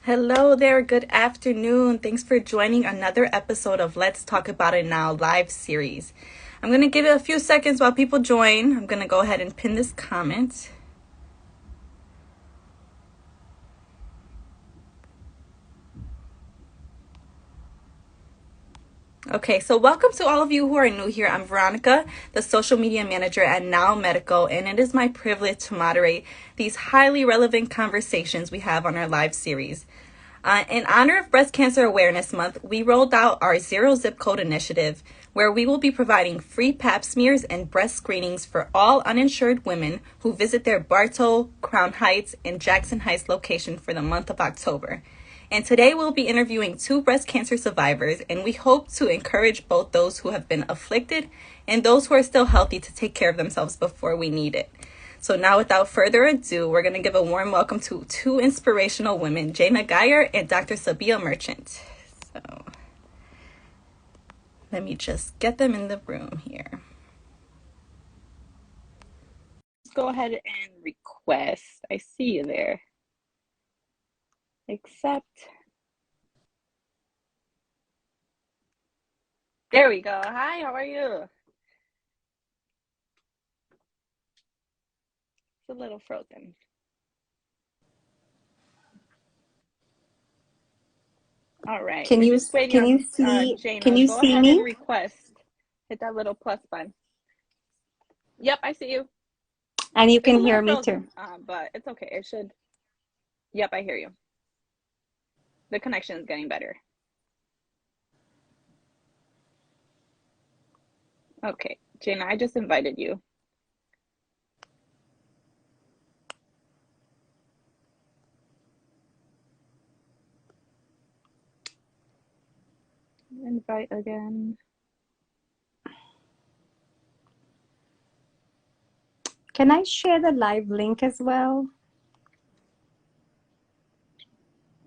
Hello there, good afternoon. Thanks for joining another episode of Let's Talk About It Now live series. I'm going to give it a few seconds while people join. I'm going to go ahead and pin this comment. Okay, so welcome to all of you who are new here. I'm Veronica, the social media manager at Now Medical, and it is my privilege to moderate these highly relevant conversations we have on our live series. In honor of Breast Cancer Awareness Month, we rolled out our Zero Zip Code initiative, where we will be providing free pap smears and breast screenings for all uninsured women who visit their Bartow, Crown Heights, and Jackson Heights location for the month of October. And today we'll be interviewing 2 breast cancer survivors, and we hope to encourage both those who have been afflicted and those who are still healthy to take care of themselves before we need it. So now, without further ado, we're going to give a warm welcome to 2 inspirational women, Jana Geyer and Dr. Sabia Merchant. So let me just get them in the room here. Let's go ahead and request. I see you there. Accept. There we go. Hi, how are you? It's a little frozen. All right. Can We're you just waiting can on you see can Jana. you Go see ahead and me? request. Hit that little plus button. Yep, I see you. And you It's a can little hear me too. frozen, but it's okay. It should. Yep, I hear you. The connection is getting better. Okay, Jana, I just invited you. Invite again. Can I share the live link as well?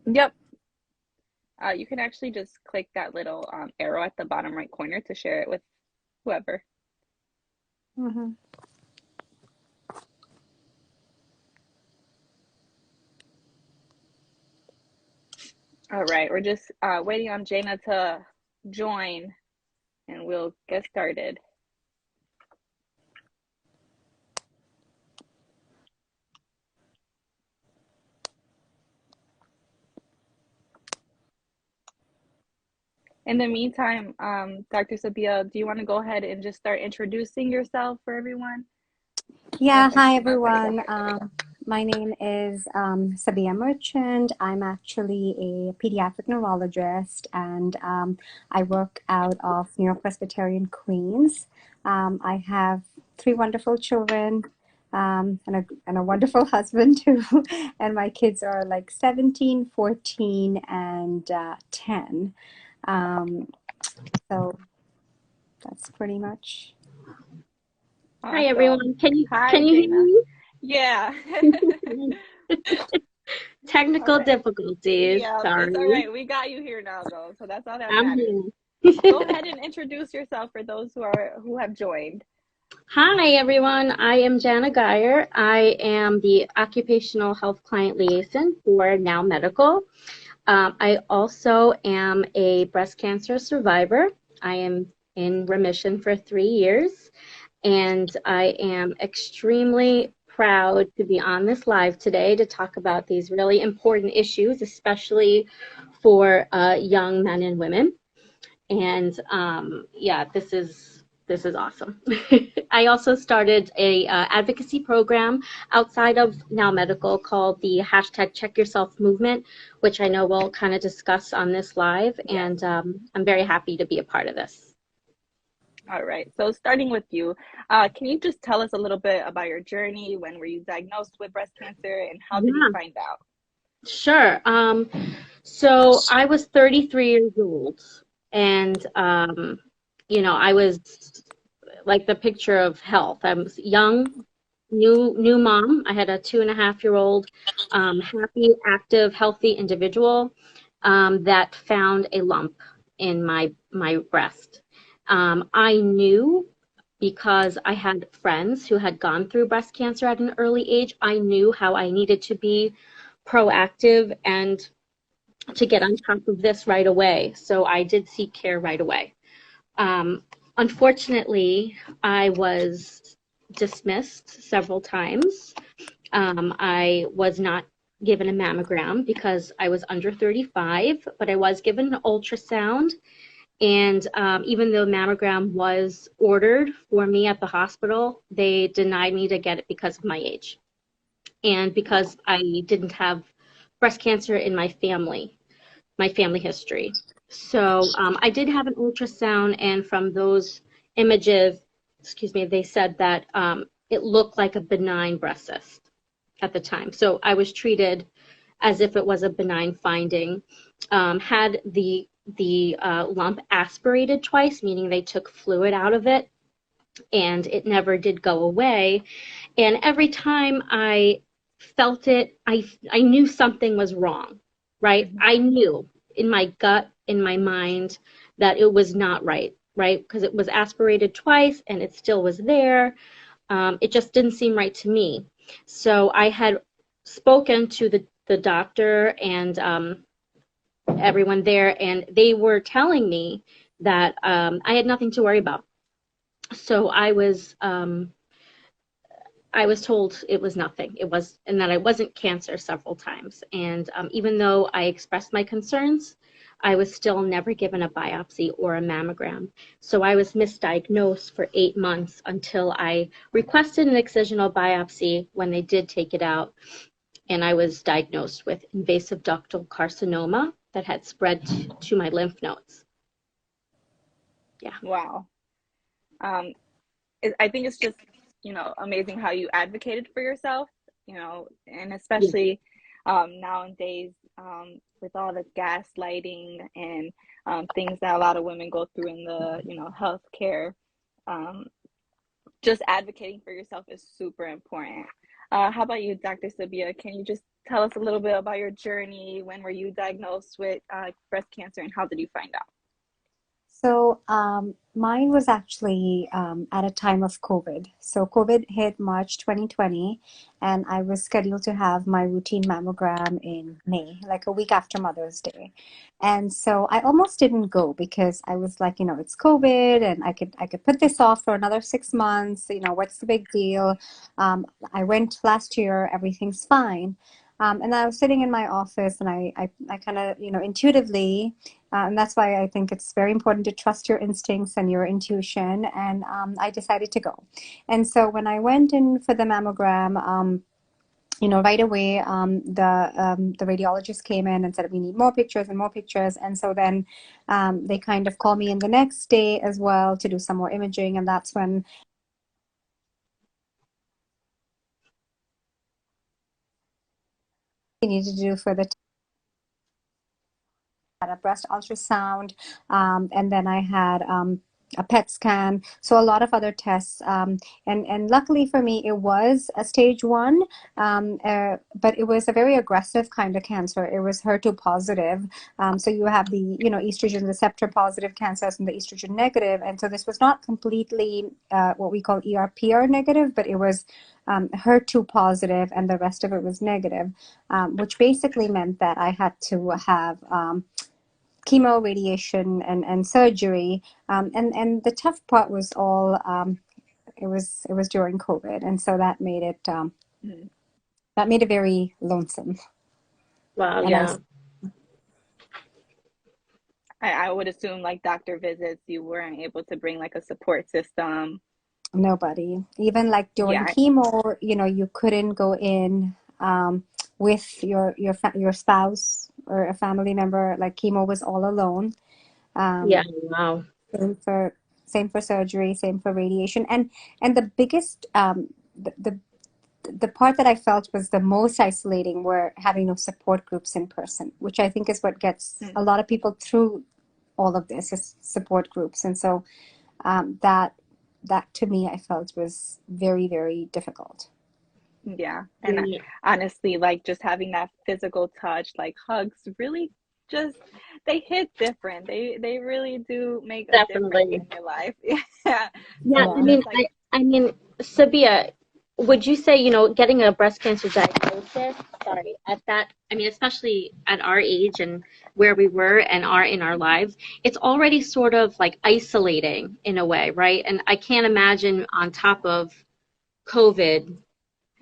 Yep. You can actually just click that little arrow at the bottom right corner to share it with whoever. Mm-hmm. All right, we're just waiting on Jana to join and we'll get started. In the meantime, Dr. Sabia, do you want to go ahead and just start introducing yourself for everyone? Yeah, Okay. hi everyone. My name is Sabia Merchant. I'm actually a pediatric neurologist and I work out of New York Presbyterian, Queens. I have 3 wonderful children and a wonderful husband too. And my kids are like 17, 14, and 10. So that's pretty much. Hi Awesome. everyone. Can you Hi, can you hear Jana. me? Yeah. All Technical right. difficulties. Yeah, it's all Sorry. right. We got you here now, though, so that's all that I'm matters. here. Go ahead and introduce yourself for those who have joined. Hi everyone. I am Jana Geyer. I am the occupational health client liaison for Now Medical. I also am a breast cancer survivor. I am in remission for 3 years, and I am extremely proud to be on this live today to talk about these really important issues, especially for young men and women. And yeah, this is awesome. I also started a advocacy program outside of Now Medical called the hashtag Check Yourself Movement, which I know we'll kind of discuss on this live. Yes. And I'm very happy to be a part of this. All right. So starting with you, can you just tell us a little bit about your journey? When were you diagnosed with breast cancer, and how did you Yeah, find out? sure. So I was 33 years old, and I was like the picture of health. I was young, new mom. I had a 2.5-year-old, happy, active, healthy individual that found a lump in my breast. I knew because I had friends who had gone through breast cancer at an early age. I knew how I needed to be proactive and to get on top of this right away. So I did seek care right away. Unfortunately, I was dismissed several times. I was not given a mammogram because I was under 35, but I was given an ultrasound. And even though mammogram was ordered for me at the hospital, they denied me to get it because of my age and because I didn't have breast cancer in my family history. So I did have an ultrasound, and from those images, they said that it looked like a benign breast cyst at the time. So I was treated as if it was a benign finding. Had the lump aspirated twice, meaning they took fluid out of it, and it never did go away. And every time I felt it, I knew something was wrong, right? I knew in my gut, in my mind, that it was not right, right? Because it was aspirated twice and it still was there. It just didn't seem right to me. So I had spoken to the doctor and everyone there, and they were telling me that I had nothing to worry about. So I was told it was nothing. It was, and that I wasn't cancer several times. And even though I expressed my concerns, I was still never given a biopsy or a mammogram. So I was misdiagnosed for 8 months until I requested an excisional biopsy when they did take it out. And I was diagnosed with invasive ductal carcinoma that had spread to my lymph nodes. Yeah. Wow. I think it's just, amazing how you advocated for yourself, and Yeah. especially nowadays, with all the gaslighting and things that a lot of women go through in the, healthcare, um, just advocating for yourself is super important. How about you, Dr. Sabia? Can you just tell us a little bit about your journey? When were you diagnosed with breast cancer, and how did you find out? So mine was actually at a time of COVID. So COVID hit March 2020, and I was scheduled to have my routine mammogram in May, like a week after Mother's Day. And so I almost didn't go because I was like, it's COVID, and I could put this off for another 6 months. What's the big deal? I went last year, everything's fine. And I was sitting in my office, and I kind of, intuitively, and that's why I think it's very important to trust your instincts and your intuition. And I decided to go. And so when I went in for the mammogram, right away, the radiologist came in and said, we need more pictures and more pictures. And so then they kind of called me in the next day as well to do some more imaging. And that's when we needed to do further had a breast ultrasound, and then I had a PET scan, so a lot of other tests. And luckily for me, it was a stage 1, but it was a very aggressive kind of cancer. It was HER2 positive. So you have the estrogen receptor positive cancers and the estrogen negative, and so this was not completely what we call ER/PR negative, but it was HER2 positive, and the rest of it was negative, which basically meant that I had to have chemo, radiation, and surgery. And the tough part was all it was during COVID, and so that made Mhm. it very lonesome. Wow. And I Yeah. I would assume like doctor visits, you weren't able to bring like a support system. nobody, even like during Yeah. chemo, you couldn't go in with your spouse or a family member. Like chemo was all alone. Yeah. Um, Wow. same for same for surgery, same for radiation, and the biggest the part that I felt was the most isolating were having no support groups in person, which I think is what gets Mm. a lot of people through all of this is support groups. And so that to me I felt was very, very difficult. Yeah. And Yeah. honestly, like just having that physical touch, like hugs, really just they hit different. They really do make a difference Definitely. in your life. Yeah. Yeah, So I Yeah. mean, just like, I mean, Sabia, would you say, getting a breast cancer diagnosis sorry, at that, I mean, especially at our age and where we were and are in our lives, it's already sort of like isolating in a way, right? And I can't imagine on top of COVID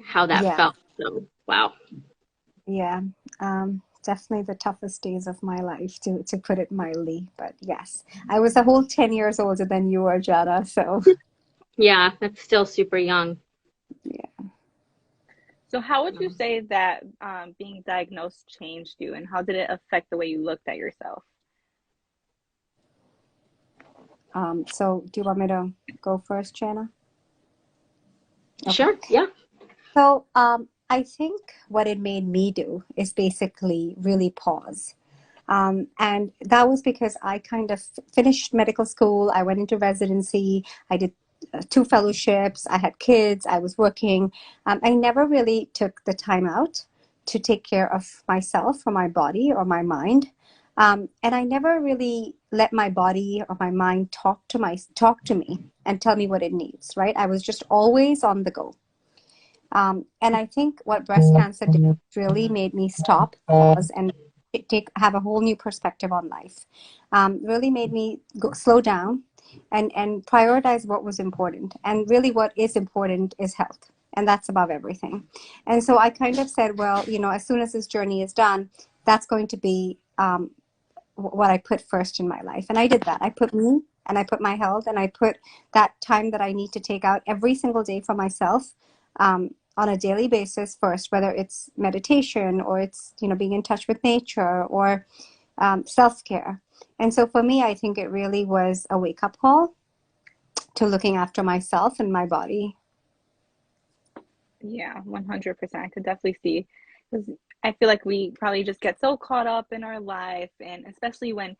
how that Yeah, felt. So, wow. yeah. Definitely the toughest days of my life, to put it mildly. But yes, I was a whole 10 years older than you were, Jana. So Yeah, that's still super young. yeah. So, how would you say that being diagnosed changed you, and how did it affect the way you looked at yourself? So do you want me to go first, Jana? Okay. Sure, yeah. So, I think what it made me do is basically really pause. And that was because I kind of finished medical school. I went into residency. I did two fellowships. I had kids. I was working. I never really took the time out to take care of myself or my body or my mind. And I never really let my body or my mind talk to me and tell me what it needs, right? I was just always on the go. And I think what breast cancer did really made me stop, pause, and have a whole new perspective on life. Really made me slow down and prioritize what was important. And really, what is important is health, and that's above everything. And so I kind of said, well, as soon as this journey is done, that's going to be what I put first in my life. And I did that. I put me and I put my health and I put that time that I need to take out every single day for myself, on a daily basis first, whether it's meditation or it's, being in touch with nature or self-care. And so for me, I think it really was a wake-up call to looking after myself and my body. Yeah, 100%. I could definitely see, because I feel like we probably just get so caught up in our life, and especially when,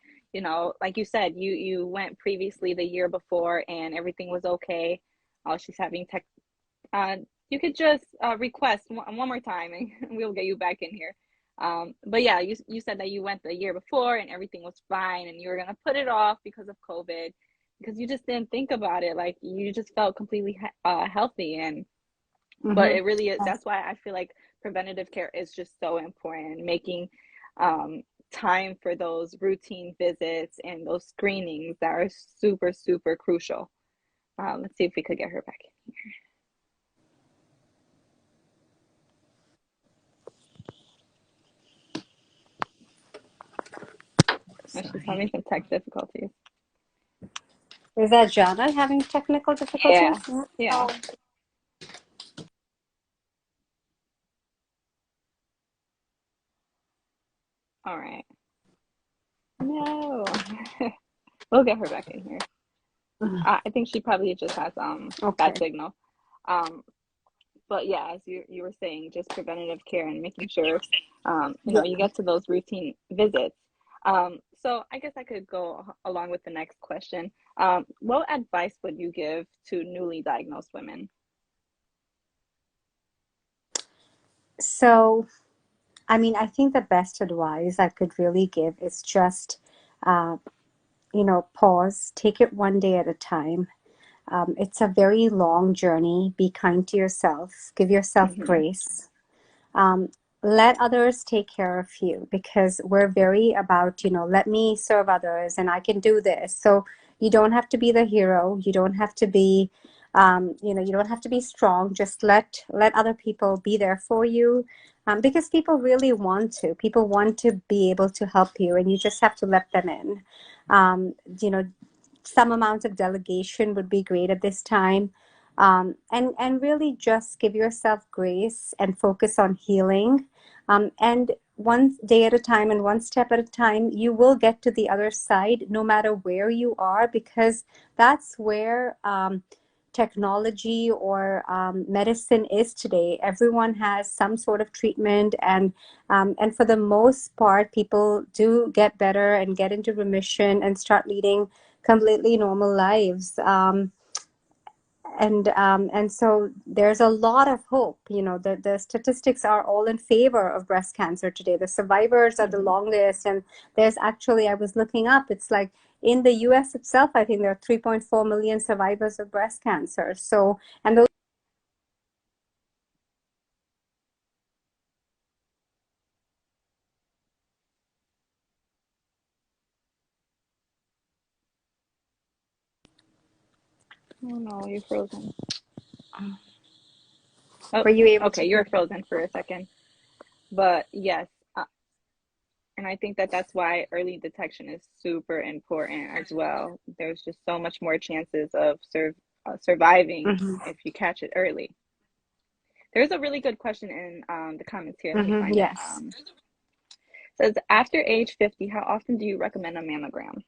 like you said, you went previously the year before and everything was okay. Oh, she's having tech. Uh, you could just request one more time, and we'll get you back in here. But yeah, you said that you went the year before and everything was fine, and you were gonna put it off because of COVID, because you just didn't think about it. Like you just felt completely healthy, and but Mm-hmm. it really is. That's why I feel like preventative care is just so important. Making um, time for those routine visits and those screenings that are super, super crucial. Let's see if we could get her back in. She's Sorry. having some tech difficulties. Is that Jana having technical difficulties? Yeah, yeah. Oh, All right. No, we'll get her back in here. I think she probably just has bad okay. signal. Um, but yeah, as you were saying, just preventative care and making sure Yeah. you get to those routine visits. So I guess I could go along with the next question. What advice would you give to newly diagnosed women? So, I mean, I think the best advice I could really give is just, uh, pause, take it one day at a time. It's a very long journey. Be kind to yourself, give yourself Hmm. grace. um, Let others take care of you, because we're very about, let me serve others and I can do this. So you don't have to be the hero. You don't have to be, you don't have to be strong. Just let other people be there for you, because people really want to. People want to be able to help you, and you just have to let them in. Um, you know, some amount of delegation would be great at this time. And really just give yourself grace and focus on healing. And one day at a time and one step at a time, you will get to the other side no matter where you are, because that's where technology or medicine is today. Everyone has some sort of treatment, and for the most part, people do get better and get into remission and start leading completely normal lives. And so there's a lot of hope. The statistics are all in favor of breast cancer today. The survivors are the Hmm. longest, and there's actually, I was looking up, it's like in the US itself, I think there are 3.4 million survivors of breast cancer. So, and those Oh no, you're frozen. Were Oh, you able to okay, hear you're me? frozen for a second. But yes, and I think that that's why early detection is super important as well. There's just so much more chances of surviving Mm-hmm. if you catch it early. There's a really good question in the comments here. Let me Mm-hmm. find it. Yes. Says after age 50, how often do you recommend a mammogram?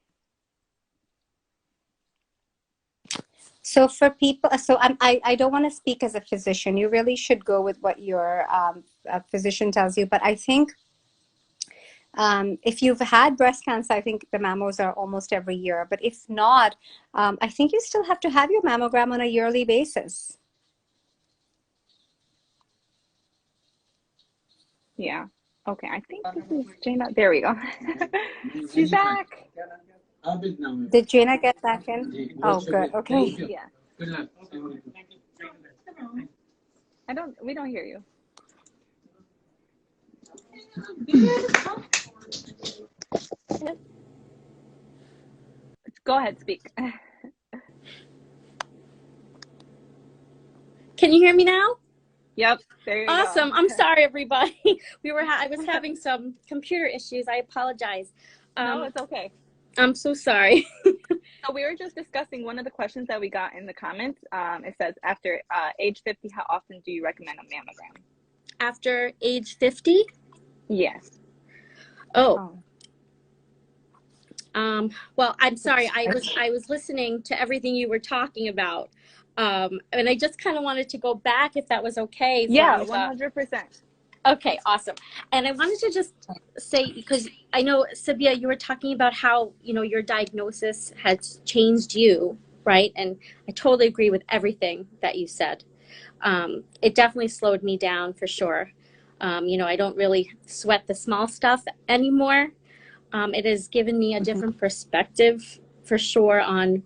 So for people, I don't want to speak as a physician. You really should go with what your physician tells you. But I think if you've had breast cancer, I think the mammos are almost every year. But if not, I think you still have to have your mammogram on a yearly basis. Yeah. Okay, I think this is Jana. There we go. She's back. Did Gina get back in? Oh, good. Okay. Yeah. We don't hear you. Go ahead, speak. Can you hear me now? Yep, there you go. Awesome. I'm sorry, everybody. I was having some computer issues. I apologize. No, it's okay. I'm so sorry. So we were just discussing one of the questions that we got in the comments. It says, after age 50, how often do you recommend a mammogram? After age 50? Yes. Oh. Well, I'm sorry. I was listening to everything you were talking about. And I just kind of wanted to go back, if that was okay, Yeah, Veronica. 100%. Okay, awesome. And I wanted to just say, because I know, Sabia, you were talking about how, your diagnosis has changed you, right? And I totally agree with everything that you said. It definitely slowed me down for sure. I don't really sweat the small stuff anymore. It has given me a different perspective for sure on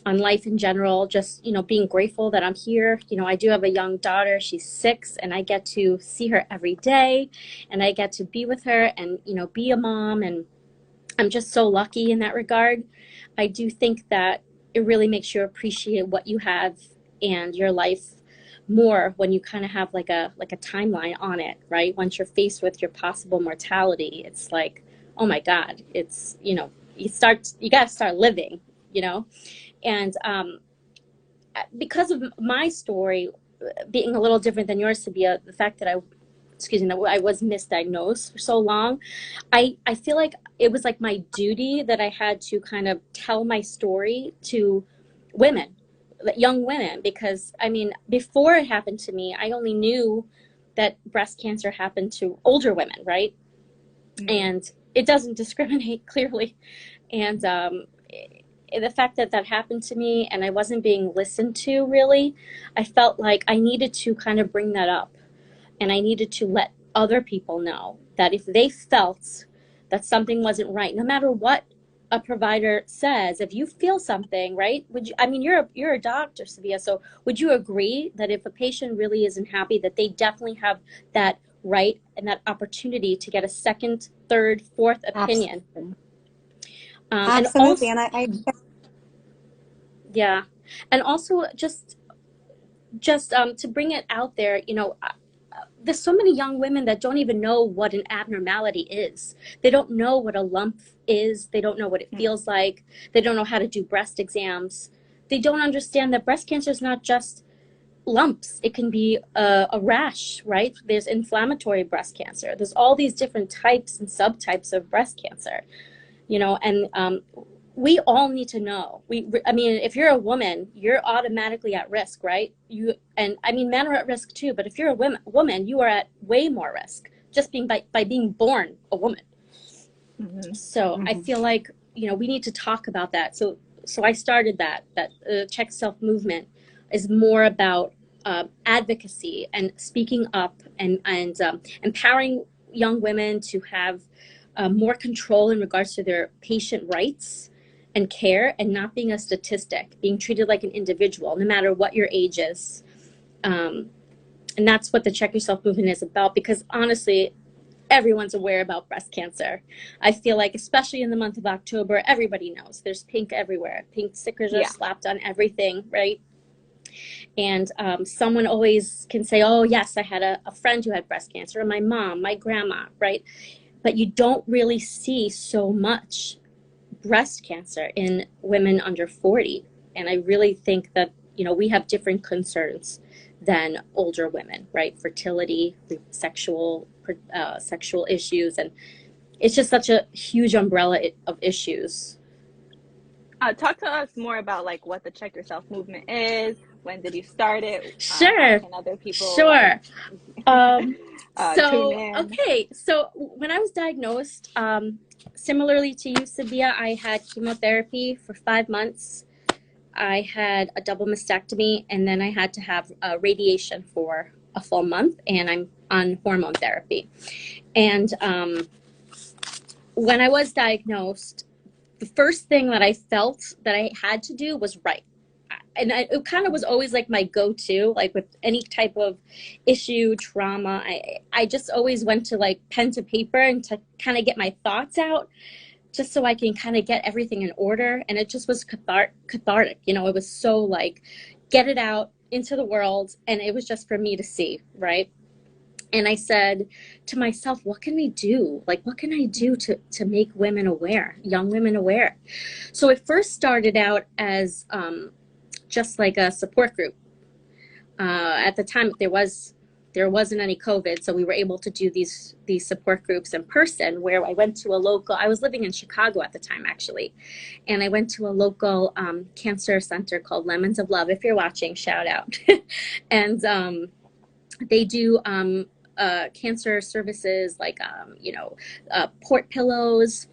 life in general, just, being grateful that I'm here. I do have a young daughter, she's 6, and I get to see her every day, and I get to be with her and, be a mom, and I'm just so lucky in that regard. I do think that it really makes you appreciate what you have and your life more when you kind of have like a timeline on it, right? Once you're faced with your possible mortality, it's like, oh my God, it's, you got to start living, and because of my story being a little different than yours, Sabia, the fact that I was misdiagnosed for so long, I feel like it was like my duty that I had to kind of tell my story to women, young women, because I mean, before it happened to me, I only knew that breast cancer happened to older women, right? Mm-hmm. And it doesn't discriminate clearly. And the fact that that happened to me and I wasn't being listened to, really, I felt like I needed to kind of bring that up. And I needed to let other people know that if they felt that something wasn't right, no matter what a provider says, if you feel something, right? You're a doctor, Savia, so would you agree that if a patient really isn't happy, that they definitely have that right and that opportunity to get a second, third, fourth opinion? Absolutely. And I yeah. And also just to bring it out there, there's so many young women that don't even know what an abnormality is. They don't know what a lump is. They don't know what it feels like. They don't know how to do breast exams. They don't understand that breast cancer is not just lumps. It can be a rash, right? There's inflammatory breast cancer. There's all these different types and subtypes of breast cancer, and we all need to know. If you're a woman, you're automatically at risk, right? Men are at risk too, but if you're a woman, you are at way more risk just by being born a woman. Mm-hmm. So I feel like, we need to talk about that. So I started that Check Self movement is more about advocacy and speaking up and empowering young women to have more control in regards to their patient rights and care, and not being a statistic, being treated like an individual, no matter what your age is. And that's what the Check Yourself movement is about, because honestly, everyone's aware about breast cancer. I feel like, especially in the month of October, everybody knows there's pink everywhere. Pink stickers are slapped on everything, right? And someone always can say, oh, yes, I had a friend who had breast cancer, or my mom, my grandma, right? But you don't really see so much breast cancer in women under 40. And I really think that, you know, we have different concerns than older women, right? Fertility, sexual issues, and it's just such a huge umbrella of issues. Talk to us more about like what the Check Yourself movement is. When did you start it? How Sure, can other people sure. tune So, in? okay. So when I was diagnosed, similarly to you, Sabia, I had chemotherapy for 5 months. I had a double mastectomy, and then I had to have radiation for a full month, and I'm on hormone therapy. And when I was diagnosed, the first thing that I felt that I had to do was write. And it kind of was always like my go-to, like with any type of issue, trauma. I just always went to like pen to paper and to kind of get my thoughts out, just so I can kind of get everything in order. And it just was cathartic. You know, it was so like, get it out into the world. And it was just for me to see, right? And I said to myself, what can we do? Like, what can I do to make women aware, young women aware? So it first started out as just like a support group. At the time, there wasn't any COVID, so we were able to do these support groups in person, where I went to a local, I was living in Chicago at the time, actually, and I went to a local cancer center called Lemons of Love. If you're watching, shout out. And they do cancer services like, port pillows.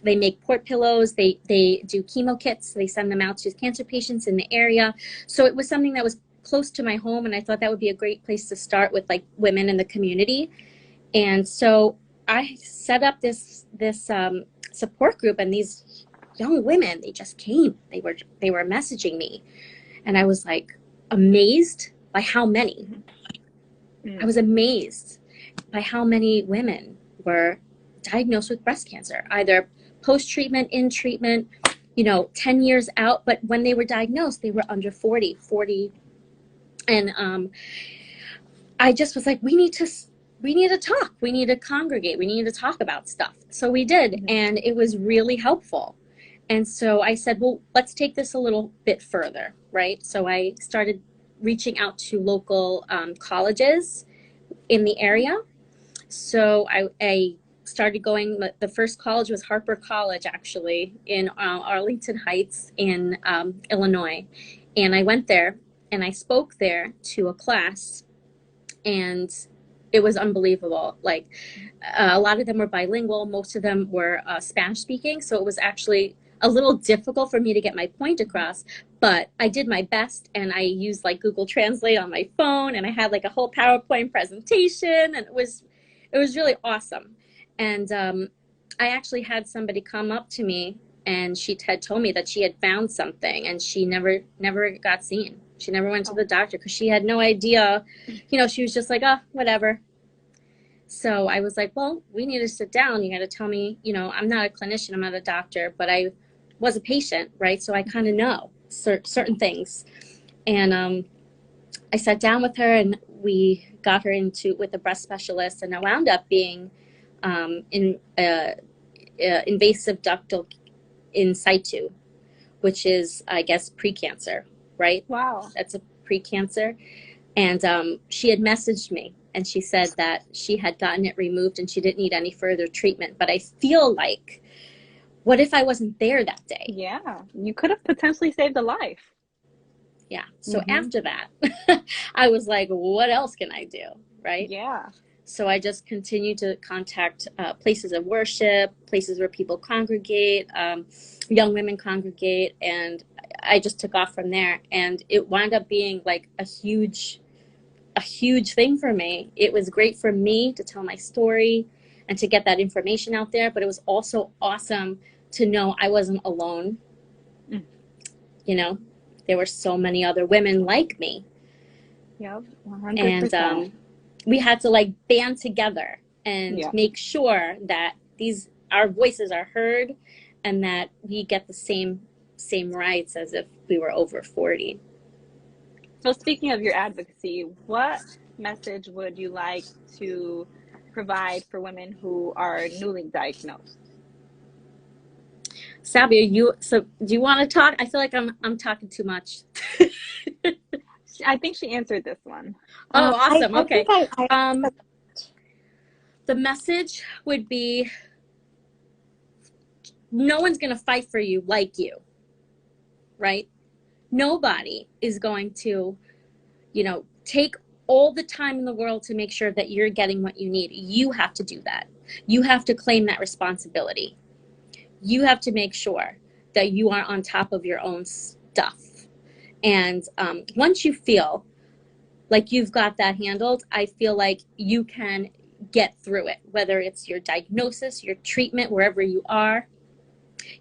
They make port pillows, they do chemo kits, they send them out to cancer patients in the area. So it was something that was close to my home, and I thought that would be a great place to start with, like, women in the community. And so I set up this support group, and these young women, they just came. They were messaging me, and I was like amazed by how many. I was amazed by how many women were diagnosed with breast cancer, either post-treatment, in treatment, 10 years out. But when they were diagnosed, they were under 40. And I just was like, we need to talk. We need to congregate. We need to talk about stuff. So we did, and it was really helpful. And so I said, well, let's take this a little bit further, right? So I started reaching out to local colleges in the area. So I started going, the first college was Harper College, actually, in Arlington Heights in Illinois. And I went there and I spoke there to a class, and it was unbelievable. Like, a lot of them were bilingual. Most of them were Spanish speaking. So it was actually a little difficult for me to get my point across, but I did my best, and I used like Google Translate on my phone, and I had like a whole PowerPoint presentation, and it was really awesome. And I actually had somebody come up to me, and she had told me that she had found something, and she never got seen. She never went to the doctor because she had no idea. She was just like, oh, whatever. So I was like, well, we need to sit down. You got to tell me, I'm not a clinician, I'm not a doctor, but I was a patient, right? So I kind of know certain things. And I sat down with her, and we got her with a breast specialist, and it wound up being invasive ductal in situ, which is, I guess, precancer, right? Wow. That's a precancer. And she had messaged me, and she said that she had gotten it removed and she didn't need any further treatment. But I feel like, what if I wasn't there that day? Yeah, you could have potentially saved a life. Yeah. So after that, I was like, what else can I do? Right? Yeah. So I just continued to contact places of worship, places where people congregate, young women congregate, and I just took off from there. And it wound up being like a huge thing for me. It was great for me to tell my story and to get that information out there, but it was also awesome to know I wasn't alone. There were so many other women like me. Yep, 100%. And we had to like band together and Yeah. make sure that our voices are heard and that we get the same rights as if we were over 40. So speaking of your advocacy, what message would you like to provide for women who are newly diagnosed? Sabia, so do you want to talk? I feel like I'm talking too much. I think she answered this one. Oh, awesome. I think Okay. I Um, the message would be, no one's going to fight for you like you, right? Nobody is going to, take all the time in the world to make sure that you're getting what you need. You have to do that. You have to claim that responsibility. You have to make sure that you are on top of your own stuff. And once you feel like you've got that handled, I feel like you can get through it, whether it's your diagnosis, your treatment, wherever you are.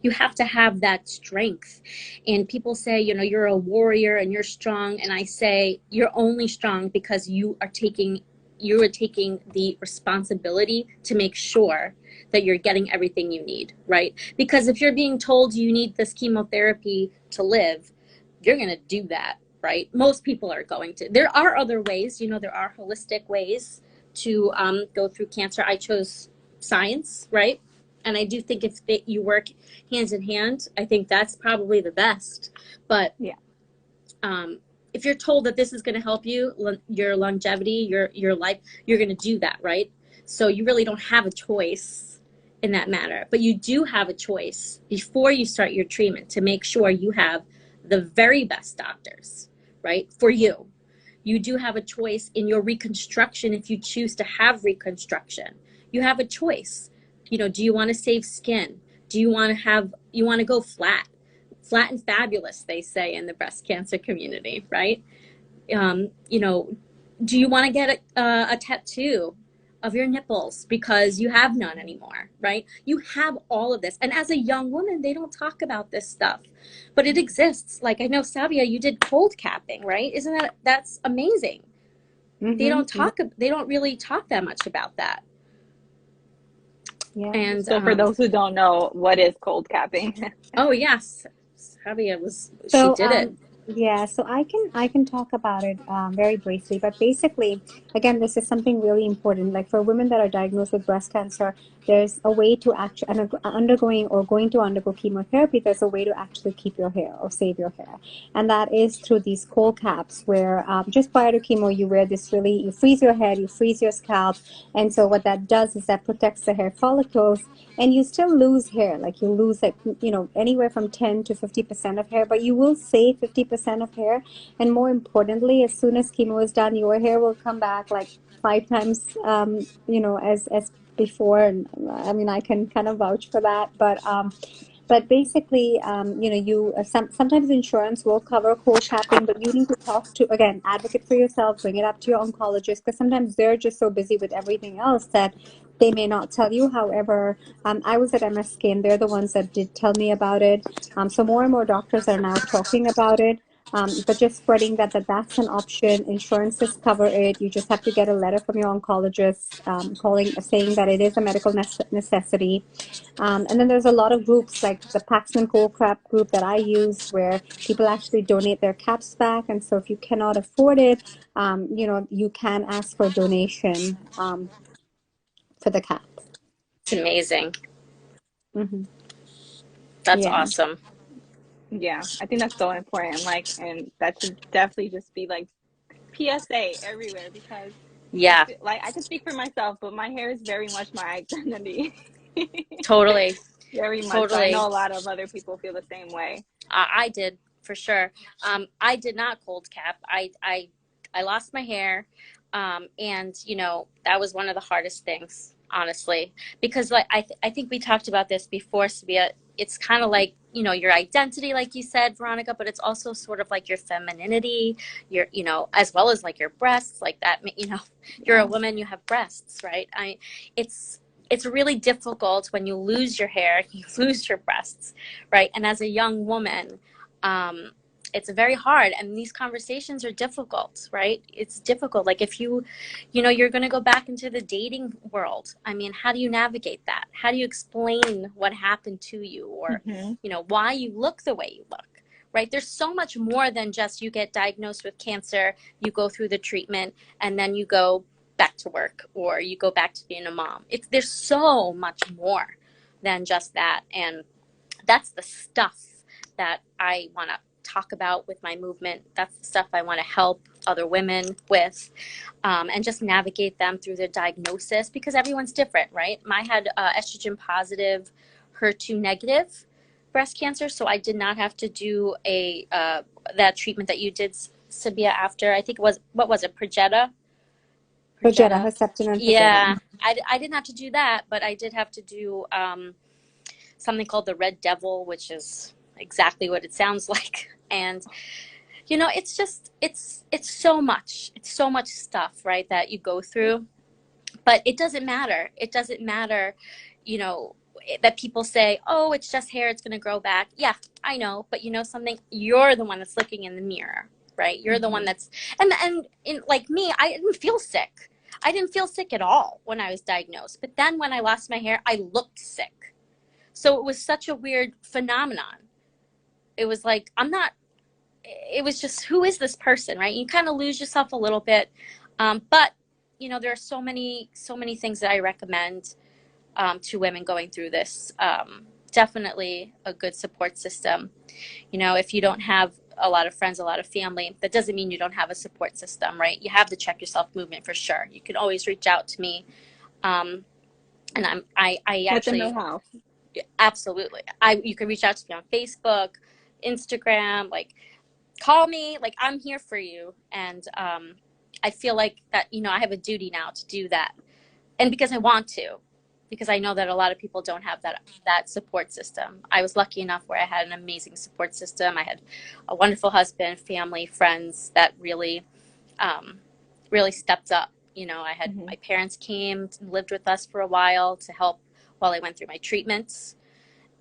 You have to have that strength. And people say, you're a warrior and you're strong. And I say, you're only strong because you are taking the responsibility to make sure that you're getting everything you need, right? Because if you're being told you need this chemotherapy to live, you're going to do that, right? Most people are going to. There are other ways, there are holistic ways to go through cancer. I chose science, right? And I do think if you work hands in hand, I think that's probably the best. But Yeah. If you're told that this is going to help you, your longevity, your life, you're going to do that, right? So you really don't have a choice in that matter. But you do have a choice before you start your treatment to make sure you have the very best doctors, right, for you. You do have a choice in your reconstruction if you choose to have reconstruction. You have a choice. Do you want to save skin? Do you want to go flat and fabulous, they say in the breast cancer community, right? Do you want to get a tattoo of your nipples because you have none anymore, right? You have all of this. And as a young woman, they don't talk about this stuff, but it exists. Like, I know, Savia, you did cold capping, right? That's amazing. They don't really talk that much about that. Yeah. And So for those who don't know, what is cold capping? oh yes, Savia she So, did it. yeah, so I can talk about it very briefly, but basically, again, this is something really important. Like for women that are diagnosed with breast cancer, there's a way to actually undergoing or going to undergo chemotherapy. There's a way to actually keep your hair or save your hair, and that is through these cold caps, where just prior to chemo, you wear this you freeze your head, you freeze your scalp, and so what that does is that protects the hair follicles, and you still lose hair. Like you lose like anywhere from 10 to 50% of hair, but you will save 50% of hair. And more importantly, as soon as chemo is done, your hair will come back like 5 times as before. And I mean, I can kind of vouch for that. But basically, sometimes insurance will cover cold capping, but you need to talk to, again, advocate for yourself, bring it up to your oncologist, because sometimes they're just so busy with everything else that they may not tell you. However, I was at MSK, and they're the ones that did tell me about it. So more and more doctors are now talking about it. But just spreading that's an option. Insurances cover it. You just have to get a letter from your oncologist saying that it is a medical necessity. And then there's a lot of groups like the Paxman Cold Crap group that I use, where people actually donate their caps back. And so if you cannot afford it, you can ask for a donation for the caps. It's amazing. Mm-hmm. That's Yeah. awesome. Yeah, I think that's so important. Like, and that should definitely just be like PSA everywhere because I Yeah, feel like I can speak for myself, but my hair is very much my identity. totally. Very much. So I Totally. know a lot of other people feel the same way. I did for sure. I did not cold cap. I lost my hair, and that was one of the hardest things, honestly, because like I think we talked about this before, Sabia. It's kind of like your identity, like you said, Veronica, but it's also sort of like your femininity, your as well as like your breasts, like that. You're a woman, you have breasts, right? It's really difficult when you lose your hair, you lose your breasts, right? And as a young woman, it's very hard, and these conversations are difficult, right? It's difficult. Like if you're going to go back into the dating world, I mean, how do you navigate that? How do you explain what happened to you, or Mm-hmm. why you look the way you look, right? There's so much more than just you get diagnosed with cancer, you go through the treatment, and then you go back to work, or you go back to being a mom. There's so much more than just that, and that's the stuff that I want to talk about with my movement. That's the stuff I want to help other women with, and just navigate them through their diagnosis, because everyone's different, right? I had estrogen positive, HER2 negative breast cancer, so I did not have to do that treatment that you did, Sabia, after, I think it was, what was it, Perjeta, Perjeta? Herceptin, and Perjeta. Yeah, I didn't have to do that, but I did have to do something called the Red Devil, which is exactly what it sounds like. And it's so much. It's so much stuff, right, that you go through. But it doesn't matter. It doesn't matter, that people say, oh, it's just hair, it's going to grow back. Yeah, I know. But something, you're the one that's looking in the mirror, right? You're the one that's, like me, I didn't feel sick. I didn't feel sick at all when I was diagnosed. But then when I lost my hair, I looked sick. So it was such a weird phenomenon. It was like, it was just, who is this person, right? You kind of lose yourself a little bit. But, there are so many things that I recommend to women going through this. Definitely a good support system. If you don't have a lot of friends, a lot of family, that doesn't mean you don't have a support system, right? You have the Check Yourself movement for sure. You can always reach out to me. And I Let them actually, know how. absolutely. You can reach out to me on Facebook, Instagram, like call me, like I'm here for you. And I feel like that, I have a duty now to do that. And because I want to, because I know that a lot of people don't have that support system. I was lucky enough where I had an amazing support system. I had a wonderful husband, family, friends that really, really stepped up. I had my parents came, lived with us for a while to help while I went through my treatments.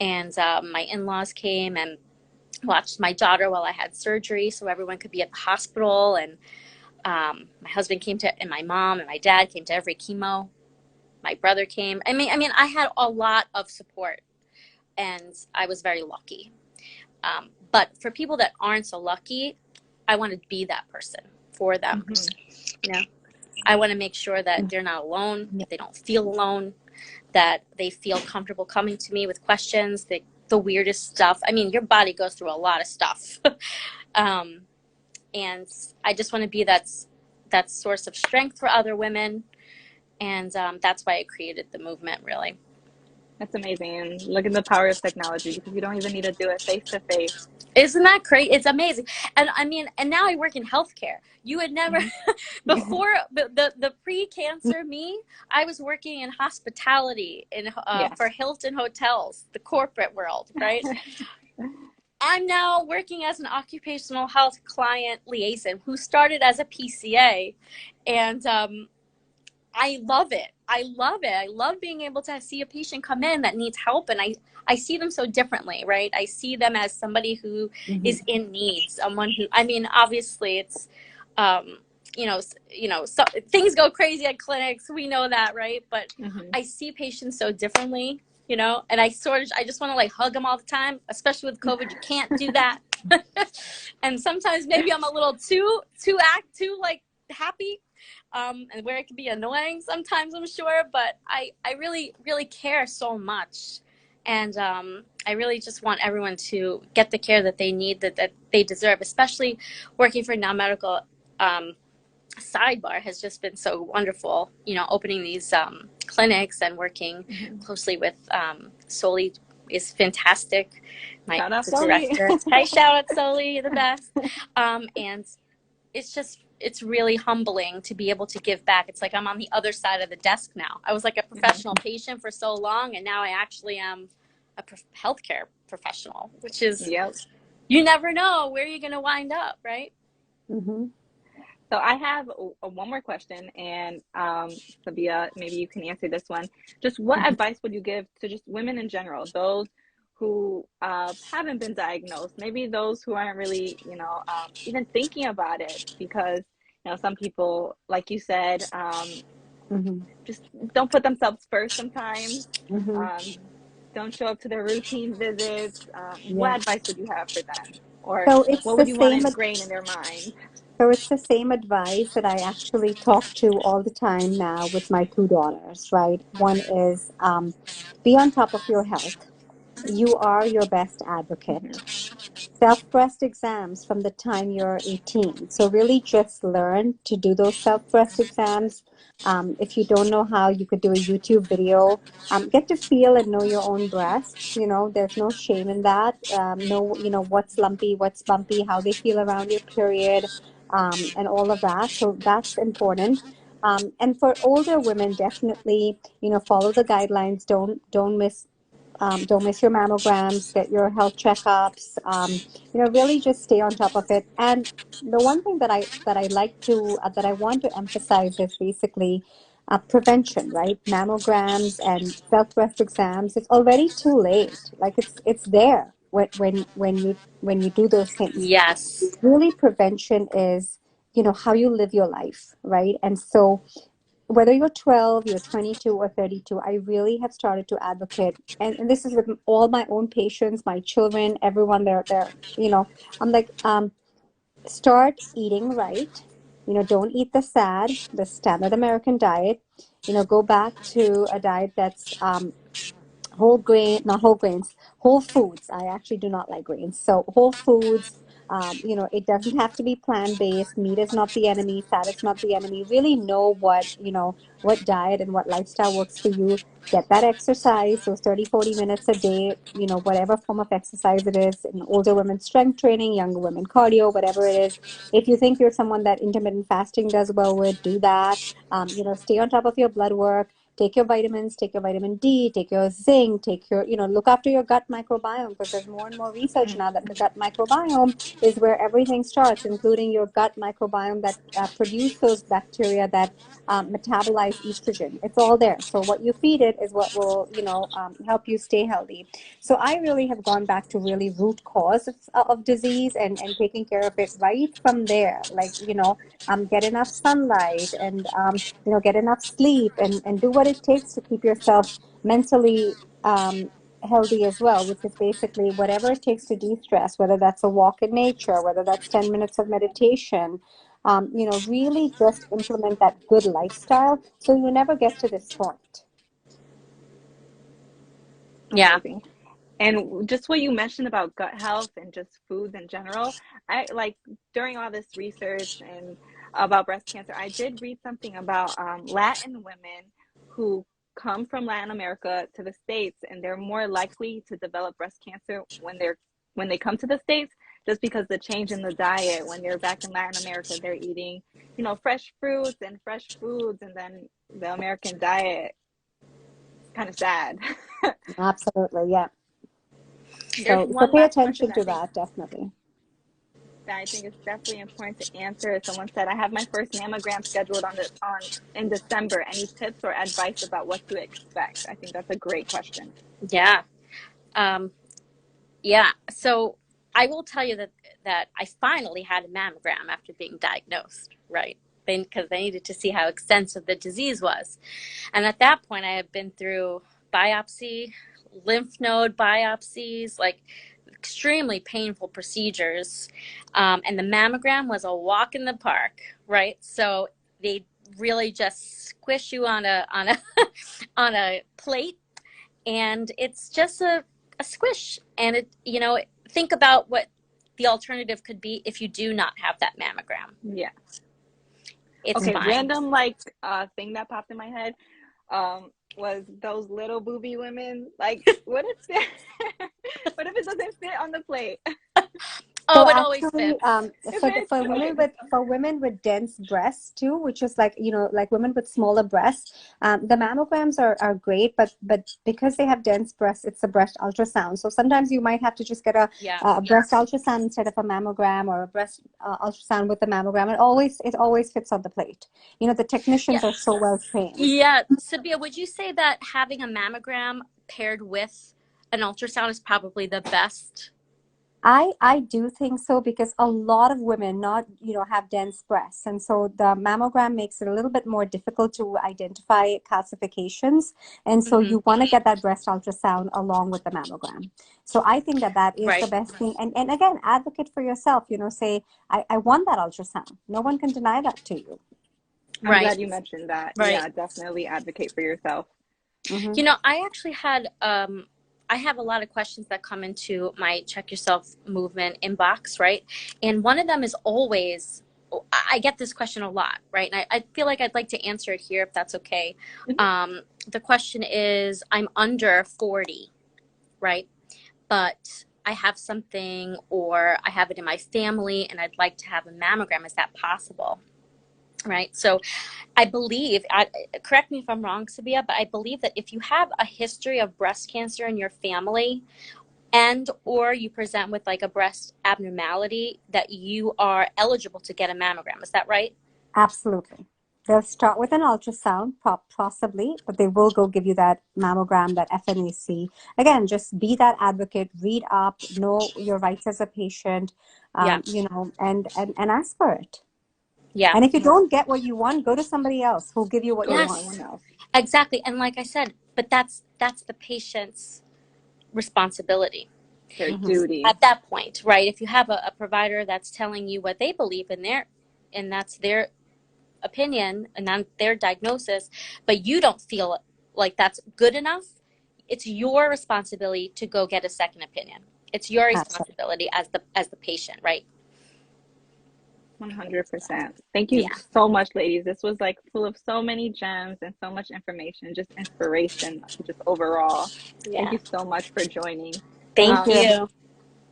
And my in-laws came and watched my daughter while I had surgery, so everyone could be at the hospital. And my husband came to, and my mom and my dad came to every chemo. My brother came. I mean, I had a lot of support, and I was very lucky. But for people that aren't so lucky, I want to be that person for them. I want to make sure that they're not alone, that they don't feel alone, that they feel comfortable coming to me with questions, the weirdest stuff. I mean, your body goes through a lot of stuff. And I just want to be that source of strength for other women. And that's why I created the movement, really. That's amazing. And look at the power of technology, because you don't even need to do it face to face. Isn't that great? It's amazing. And I mean, and now I work in healthcare. You would never, before the pre-cancer me, I was working in hospitality for Hilton hotels, the corporate world, right? I'm now working as an occupational health client liaison who started as a PCA. And I love it. I love it. I love being able to see a patient come in that needs help, and I see them so differently, right? I see them as somebody who is in need, someone who, I mean, obviously it's, so things go crazy at clinics. We know that, right? But I see patients so differently, and I just want to like hug them all the time, especially with COVID. You can't do that. And sometimes maybe I'm a little too like happy. And where it can be annoying sometimes, I'm sure, but I really, really care so much. And I really just want everyone to get the care that they need, that they deserve, especially working for non-medical. Sidebar has just been so wonderful, opening these clinics and working closely with Soli is fantastic. Shout out The Soli. director. Hi, shout out Soli, you're the best. And it's really humbling to be able to give back. It's like I'm on the other side of the desk now. I was like a professional patient for so long, and now I actually am a healthcare professional, which is, you never know where you're going to wind up, right? So I have one more question, and Sabia, maybe you can answer this one. Just what advice would you give to just women in general, those who haven't been diagnosed, maybe those who aren't really, even thinking about it because, some people, like you said, Mm-hmm. just don't put themselves first sometimes. Mm-hmm. Um, don't show up to their routine visits. What Yeah. advice would you have for them? Or So it's what the would you want to same. ingrain in their mind? So it's the same advice that I actually talk to all the time now with my two daughters, right? One is be on top of your health. You are your best advocate. Hmm. Self-breast exams from the time you're 18. So really just learn to do those self-breast exams. If you don't know how, you could do a YouTube video. Get to feel and know your own breasts. There's no shame in that. Know, what's lumpy, what's bumpy, how they feel around your period, and all of that. So that's important. And for older women, definitely, follow the guidelines. Don't miss your mammograms, get your health checkups, really just stay on top of it. And the one thing that I want to emphasize is basically prevention, right? Mammograms and self-breast exams. It's already too late. Like it's there when you do those things. Yes. Really, prevention is how you live your life, right? And so whether you're 12, you're 22 or 32, I really have started to advocate. And this is with all my own patients, my children, everyone I'm like, start eating right. Don't eat the SAD, the standard American diet. Go back to a diet that's whole grain, not whole grains, whole foods. I actually do not like grains. So whole foods, it doesn't have to be plant-based. Meat is not the enemy. Fat is not the enemy. Really know what diet and what lifestyle works for you. Get that exercise, those 30, 40 minutes a day, whatever form of exercise it is, in older women, strength training, younger women, cardio, whatever it is. If you think you're someone that intermittent fasting does well with, do that. Stay on top of your blood work. Take your vitamins, take your vitamin D, take your zinc, look after your gut microbiome, because there's more and more research now that the gut microbiome is where everything starts, including your gut microbiome that produce those bacteria that metabolize estrogen. It's all there. So what you feed it is what will, help you stay healthy. So I really have gone back to really root cause of disease and taking care of it right from there. Like, get enough sunlight and get enough sleep and do what it takes to keep yourself mentally healthy as well, which is basically whatever it takes to de-stress, whether that's a walk in nature, whether that's 10 minutes of meditation, really just implement that good lifestyle so you never get to this point. Yeah. Amazing. And just what you mentioned about gut health and just foods in general, I like during all this research and about breast cancer, I did read something about Latin women who come from Latin America to the States, and they're more likely to develop breast cancer when they come to the States, just because the change in the diet. When they're back in Latin America, they're eating, fresh fruits and fresh foods, and then the American diet is kind of sad. Absolutely, yeah. There's So one pay last question attention that to that, definitely. I think is definitely important to answer. Someone said, "I have my first mammogram scheduled on in December. Any tips or advice about what to expect?" I think that's a great question. Yeah. Um, yeah. So I will tell you that I finally had a mammogram after being diagnosed, right? Because they needed to see how extensive the disease was. And at that point, I had been through biopsy, lymph node biopsies, like extremely painful procedures. And the mammogram was a walk in the park, right? So they really just squish you on a on a plate, and it's just a squish. And think about what the alternative could be if you do not have that mammogram. Yeah. It's Okay. fine. Random thing that popped in my head was those little booby women. Like, what if what if it doesn't fit on the plate? So Oh, it always actually, fits. If for it's for okay. women with dense breasts too, which is like like women with smaller breasts, the mammograms are great, but because they have dense breasts, it's a breast ultrasound. So sometimes you might have to just get Yeah. a breast ultrasound instead of a mammogram, or a breast ultrasound with a mammogram. It always fits on the plate. The Yeah. technicians are so well trained. Yeah. Sabia, would you say that having a mammogram paired with an ultrasound is probably the best. I do think so because a lot of women not, have dense breasts. And so the mammogram makes it a little bit more difficult to identify calcifications. And so Mm-hmm. you want to get that breast ultrasound along with the mammogram. So I think that that is the Right. best thing. And again, advocate for yourself, say, I want that ultrasound. No one can deny that to you. I'm Right. glad you mentioned that. Right. Yeah, definitely advocate for yourself. Hmm. You know, I actually had I have a lot of questions that come into my Check Yourself movement inbox, right? And one of them is always, I get this question a lot, right? And I feel like I'd like to answer it here if that's okay. Mhm. The question is, I'm under 40, right? But I have something or I have it in my family and I'd like to have a mammogram. Is that possible? Right. So I believe, correct me if I'm wrong, Sabia, but I believe that if you have a history of breast cancer in your family and or you present with like a breast abnormality, that you are eligible to get a mammogram. Is that right? Absolutely. They'll start with an ultrasound, possibly, but they will go give you that mammogram, that FNAC. Again, just be that advocate, read up, know your rights as a patient, Yeah. and ask for it. Yeah. And if you don't get what you want, go to somebody else who'll give you what Go you to want. Yes, someone else. exactly. And like I said, but that's the patient's responsibility Their Hmm. duty. at that point, right? If you have a provider that's telling you what they believe in their, and that's their opinion and on their diagnosis, but you don't feel like that's good enough, it's your responsibility to go get a second opinion. It's your Absolutely. responsibility as the patient, right? 100%. Thank you Yeah. so much, ladies. This was like full of so many gems and so much information, just inspiration, just overall. Thank Yeah. you so much for joining. Thank Thank Um, you. you.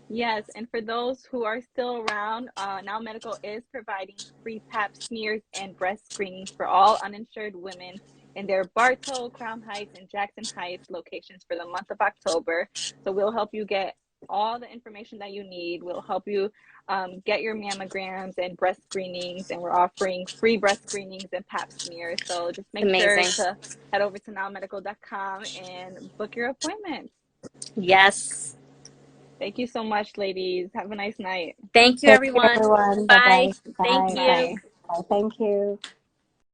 yes, and for those who are still around, Now Medical is providing free pap smears and breast screenings for all uninsured women in their Bartow, Crown Heights, and Jackson Heights locations for the month of October. So we'll help you get all the information that you need. We'll help you get your mammograms and breast screenings, and we're offering free breast screenings and pap smears. So just It's make sure amazing. to head over to nowmedical.com and book your appointment. Yes. Thank you so much, ladies. Have a nice night. Thank you, Thank you, everyone. everyone. Bye. Bye-bye. Thank Bye. you. Bye. Bye. Thank you.